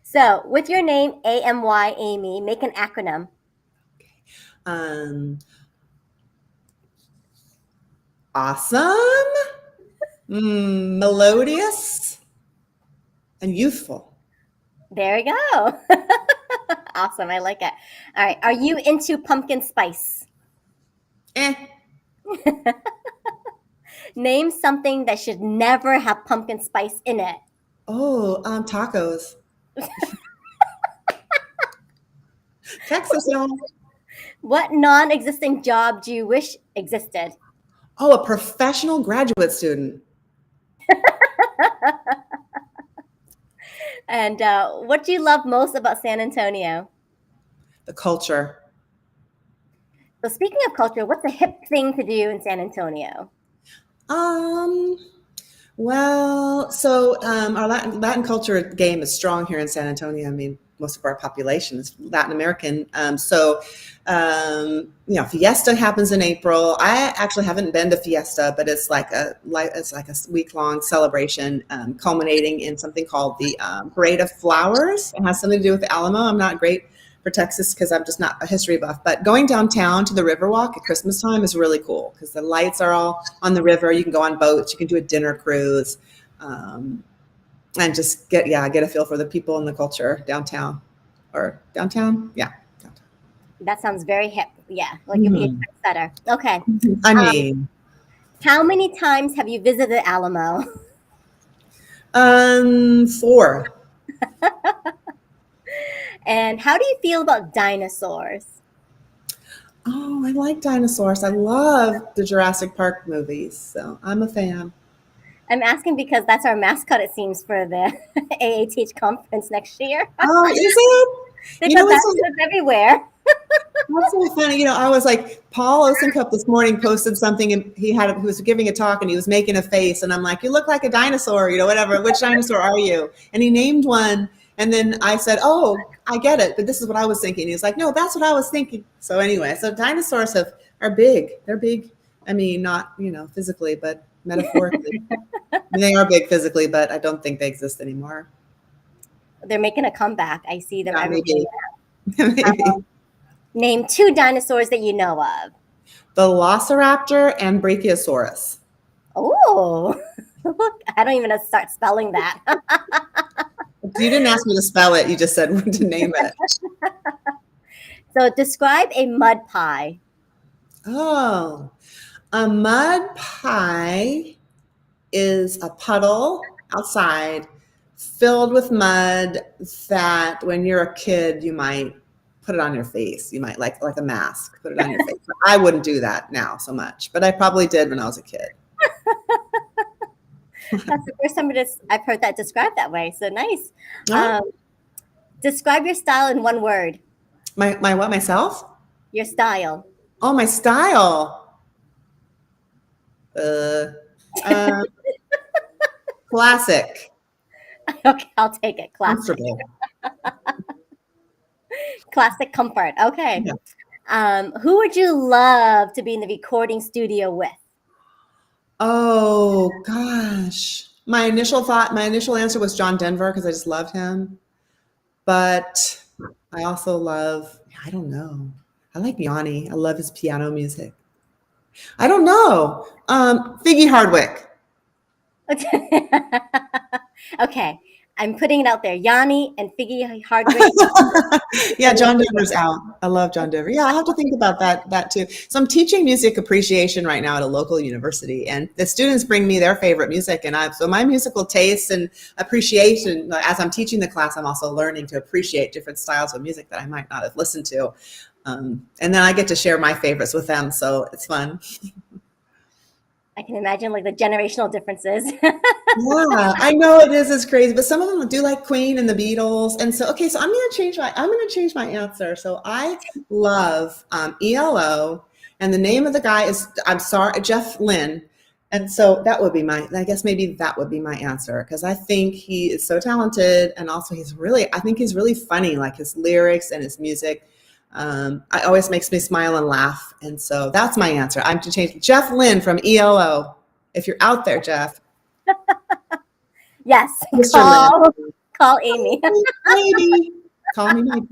So, with your name, AMY, Amy, make an acronym. Awesome, melodious, and youthful. There we go. Awesome. I like it. All right. Are you into pumpkin spice? Name something that should never have pumpkin spice in it. Oh, tacos. Texas, y'all. What non-existing job do you wish existed? Oh, a professional graduate student. And what do you love most about San Antonio? The culture. So speaking of culture, what's a hip thing to do in San Antonio? Well, so our Latin culture game is strong here in San Antonio. I mean, most of our population is Latin American. Fiesta happens in April. I actually haven't been to Fiesta, but it's like a week-long celebration culminating in something called the Parade of Flowers. It has something to do with the Alamo. I'm not great for Texas because I'm just not a history buff, but going downtown to the Riverwalk at Christmas time is really cool because the lights are all on the river. You can go on boats, you can do a dinner cruise, and just get a feel for the people and the culture downtown. Yeah, downtown. That sounds very hip. Yeah, like you'll be a trendsetter. Okay. I mean, how many times have you visited Alamo? 4. And how do you feel about dinosaurs? Oh, I like dinosaurs. I love the Jurassic Park movies, so I'm a fan. I'm asking because that's our mascot, it seems, for the AATH conference next year. Oh, is it? They put dinosaurs everywhere. That's so funny. I was like, Paul Osenkup this morning posted something, and he was giving a talk, and he was making a face, and I'm like, you look like a dinosaur, whatever. Which dinosaur are you? And he named one, and then I said, oh, I get it, but this is what I was thinking. He was like, no, that's what I was thinking. So anyway, so dinosaurs are big. They're big. I mean, not physically, but metaphorically. They are big physically, but I don't think they exist anymore. They're making a comeback. I see them every day. Maybe. Name 2 dinosaurs that you know of. Velociraptor and Brachiosaurus. Oh, I don't even know to start spelling that. You didn't ask me to spell it. You just said to name it. So describe a mud pie. Oh, a mud pie is a puddle outside filled with mud that when you're a kid, you might put it on your face. You might like a mask, put it on your face. I wouldn't do that now so much, but I probably did when I was a kid. That's the first time I've heard that described that way. So nice. Oh, Describe your style in one word. my what, myself? Your style. Oh, my style. Uh, uh, classic, Okay, I'll take it. Classic. comfortable. Classic comfort. Okay. Yeah. Who would you love to be in the recording studio with? Oh gosh. My initial answer was John Denver because I just loved him. But I also love, I don't know. I like Yanni. I love his piano music. I don't know. Figgy Hardwick. Okay. I'm putting it out there. Yanni and Figgy Hardwick. Yeah, John Denver's out. I love John Denver. Yeah, I'll have to think about that too. So I'm teaching music appreciation right now at a local university, and the students bring me their favorite music, and so my musical tastes and appreciation, as I'm teaching the class, I'm also learning to appreciate different styles of music that I might not have listened to. And then I get to share my favorites with them, so it's fun. I can imagine like the generational differences. Yeah, I know it is. It's crazy, but some of them do like Queen and the Beatles, and so okay. So I'm going to change my answer. So I love ELO, and the name of the guy is Jeff Lynne, and so that would be I guess maybe that would be my answer because I think he is so talented, and also I think he's really funny, like his lyrics and his music. I always makes me smile and laugh, and so that's my answer. I'm to change Jeff Lynne from ELO. If you're out there, Jeff. Yes. Mr. Lynn. Call Amy. Maybe. Call me maybe.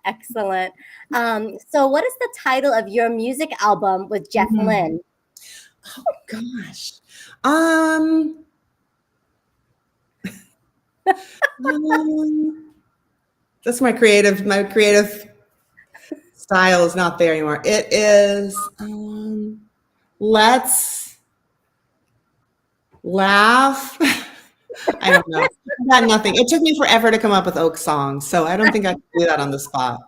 Excellent. So what is the title of your music album with Jeff Lynne? Oh gosh. That's my creative style is not there anymore. It is Let's Laugh. I don't know. I got nothing. It took me forever to come up with Oak songs, so I don't think I can do that on the spot.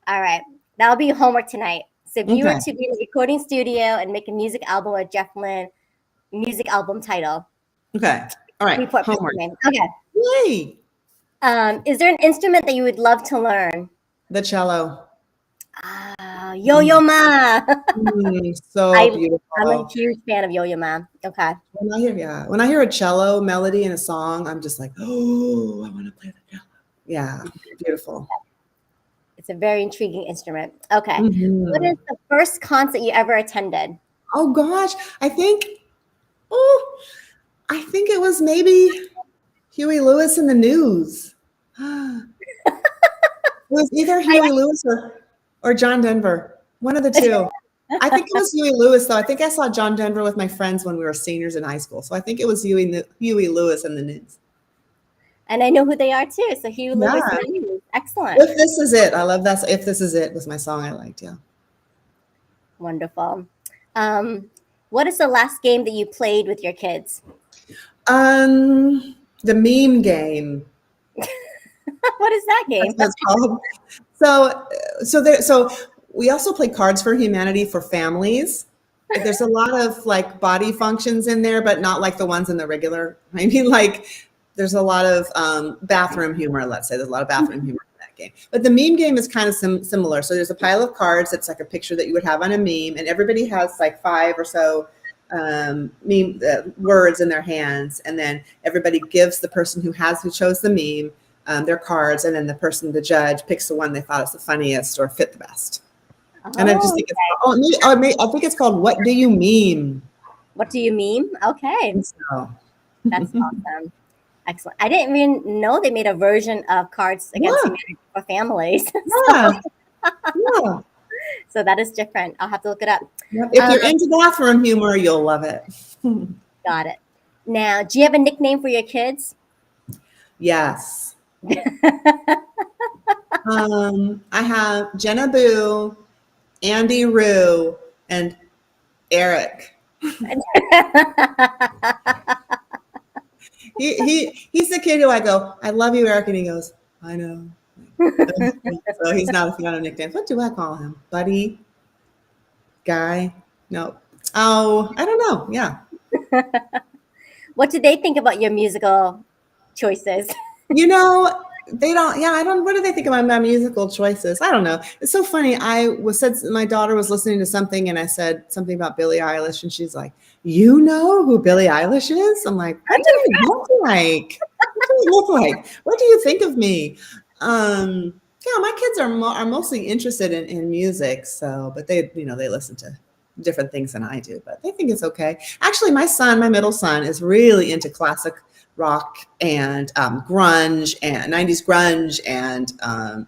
All right. That'll be your homework tonight. So if you were Okay. to be in a recording studio and make a music album with Jeff Lynne, music album title. Okay. All right. Report for Homework. me. Okay. Yay. Is there an instrument that you would love to learn? The cello. Yo-Yo Ma. So beautiful. I'm a huge fan of Yo-Yo Ma. Okay. When I hear a cello melody in a song, I'm just like, oh, I want to play the cello. Yeah, beautiful. It's a very intriguing instrument. Okay. Mm-hmm. What is the first concert you ever attended? Oh gosh, I think it was maybe Huey Lewis and the News. It was either Huey Lewis or John Denver. One of the two. I think it was Huey Lewis, though. I think I saw John Denver with my friends when we were seniors in high school. So I think it was Huey Lewis and the News. And I know who they are too. So Huey Lewis and the News. Excellent. If This Is It. I love that. If This Is It was my song I liked. Yeah. Wonderful. What is the last game that you played with your kids? The meme game. What is that game? That's called. So we also play Cards for Humanity for families. There's a lot of like body functions in there, but not like the ones in the regular. I mean, like there's a lot of bathroom humor. Let's say there's a lot of bathroom humor in that game. But the meme game is kind of similar. So there's a pile of cards that's like a picture that you would have on a meme, and everybody has like 5 or so meme words in their hands, and then everybody gives the person who chose the meme their cards, and then the judge picks the one they thought was the funniest or fit the best. And I just think I think it's called What Do You Meme? What do you meme? Okay. So. That's awesome. Excellent. I didn't even know they made a version of Cards Against Humanity for families. Yeah. Yeah. So that is different. I'll have to look it up. Yep. If you're into bathroom humor, you'll love it. Got it. Now, do you have a nickname for your kids? Yes. I have Jenna Boo, Andy Rue, and Eric. He's the kid who I go, I love you, Eric, and he goes, I know. So he's not a fan of nicknames. What do I call him? Buddy? Guy? No. Oh, I don't know. Yeah. What do they think about your musical choices? You know, they don't. Yeah, I don't. What do they think about my musical choices? I don't know. It's so funny. My daughter was listening to something, and I said something about Billie Eilish, and she's like, "You know who Billie Eilish is?" I'm like, "What do you look like? What do you look like? What do you think of me?" Yeah, my kids are mostly interested in music, but they listen to different things than I do, but they think it's okay. Actually, my middle son, is really into classic rock and grunge and 90s grunge and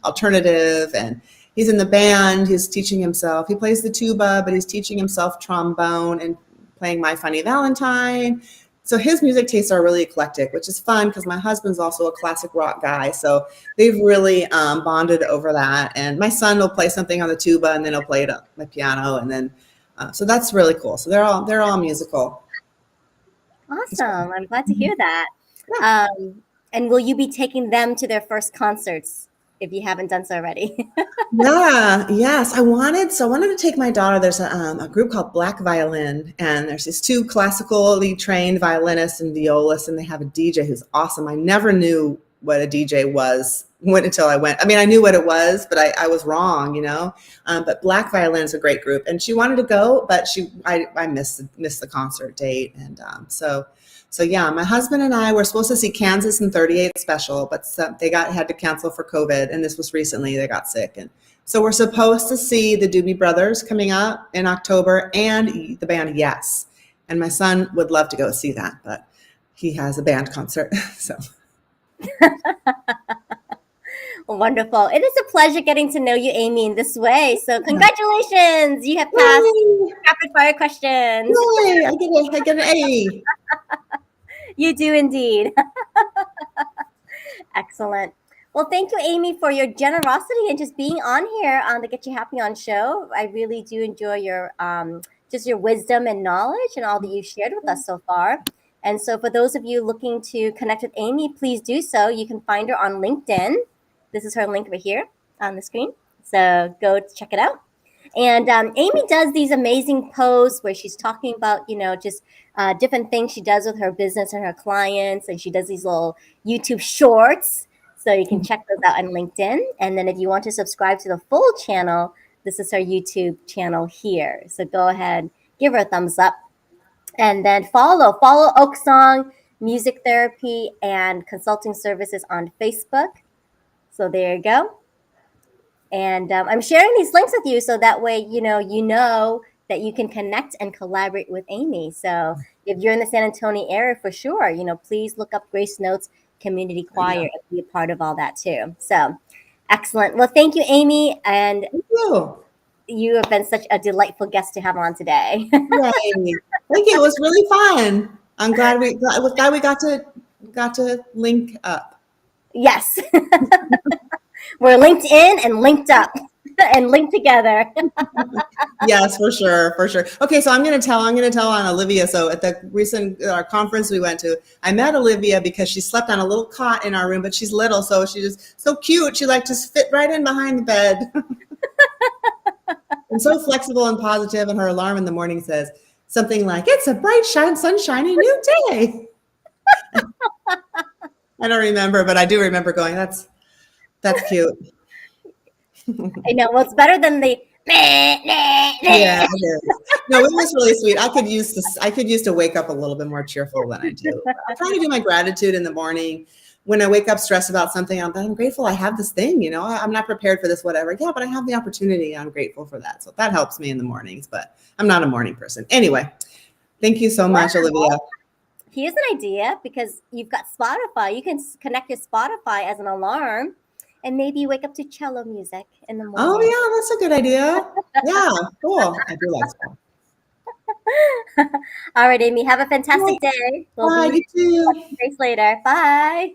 alternative, and he's in the band. He's teaching himself. He plays the tuba, but he's teaching himself trombone and playing My Funny Valentine. So his music tastes are really eclectic, which is fun because my husband's also a classic rock guy. So they've really bonded over that. And my son will play something on the tuba, and then he'll play it on my piano, and then so that's really cool. So they're all musical. Awesome. I'm glad to hear that. Yeah. And will you be taking them to their first concerts if you haven't done so already? Yeah, yes. I wanted to take my daughter. There's a group called Black Violin, and there's these two classically trained violinists and violists, and they have a DJ who's awesome. I never knew what a DJ was until I went. I mean, I knew what it was, but I was wrong, But Black Violin is a great group, and she wanted to go, but I missed the concert date, and So yeah, my husband and I were supposed to see Kansas and 38 Special, but they had to cancel for COVID, and this was recently. They got sick, and so we're supposed to see the Doobie Brothers coming up in October and the band Yes. And my son would love to go see that, but he has a band concert. So Wonderful. It is a pleasure getting to know you, Amy, in this way. So congratulations. You have passed rapid fire questions. Yay, I get an A. You do indeed. Excellent. Well, thank you, Amy, for your generosity and just being on here on the Get You Happy On show. I really do enjoy your just your wisdom and knowledge and all that you've shared with us so far. And so for those of you looking to connect with Amy, please do so. You can find her on LinkedIn. This is her link right here on the screen. So go check it out. And Amy does these amazing posts where she's talking about, just different things she does with her business and her clients. And she does these little YouTube shorts. So you can check those out on LinkedIn. And then if you want to subscribe to the full channel, this is her YouTube channel here. So go ahead, give her a thumbs up. And then follow Oak Song Music Therapy and Consulting Services on Facebook. So there you go. And I'm sharing these links with you so that way, you know that you can connect and collaborate with Amy. So if you're in the San Antonio area, for sure, please look up Grace Notes Community Choir and be a part of all that too. So excellent. Well, thank you, Amy. And Thank you. You have been such a delightful guest to have on today. Yay. Thank you. It was really fun. I'm glad we got to link up. Yes. We're linked in and linked up and linked together. Yes, for sure. Okay, so I'm going to tell on Olivia. So at the recent conference we went to, I met Olivia because she slept on a little cot in our room, but she's little, so she's just so cute. She just fit right in behind the bed. And so flexible and positive, and her alarm in the morning says something like, "It's a bright, sunshiny new day." I don't remember, but I do remember going, that's cute. I know. Well, it's better than the Yeah, it is. No, it was really sweet. I could use to wake up a little bit more cheerful than I do. I'm trying to do my gratitude in the morning. When I wake up stressed about something, I'm grateful I have this thing, I'm not prepared for this, whatever. Yeah, but I have the opportunity. I'm grateful for that. So that helps me in the mornings, but I'm not a morning person. Anyway, thank you so much, Olivia. Here's an idea, because you've got Spotify. You can connect your Spotify as an alarm, and maybe you wake up to cello music in the morning. Oh, yeah, that's a good idea. Yeah, cool. I do like that. All right, Amy, have a fantastic day. Bye, you too. Days later. Bye.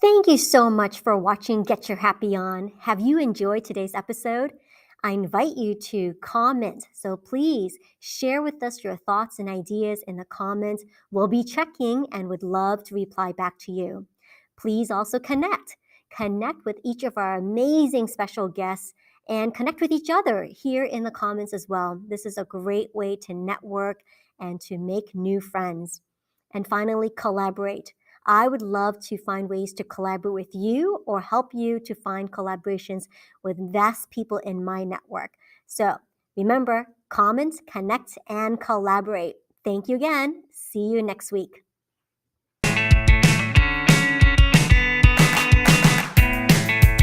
Thank you so much for watching Get Your Happy On. Have you enjoyed today's episode? I invite you to comment. So please share with us your thoughts and ideas in the comments. We'll be checking and would love to reply back to you. Please also connect. Connect with each of our amazing special guests and connect with each other here in the comments as well. This is a great way to network and to make new friends. And finally, collaborate. I would love to find ways to collaborate with you or help you to find collaborations with vast people in my network. So remember, comment, connect, and collaborate. Thank you again. See you next week.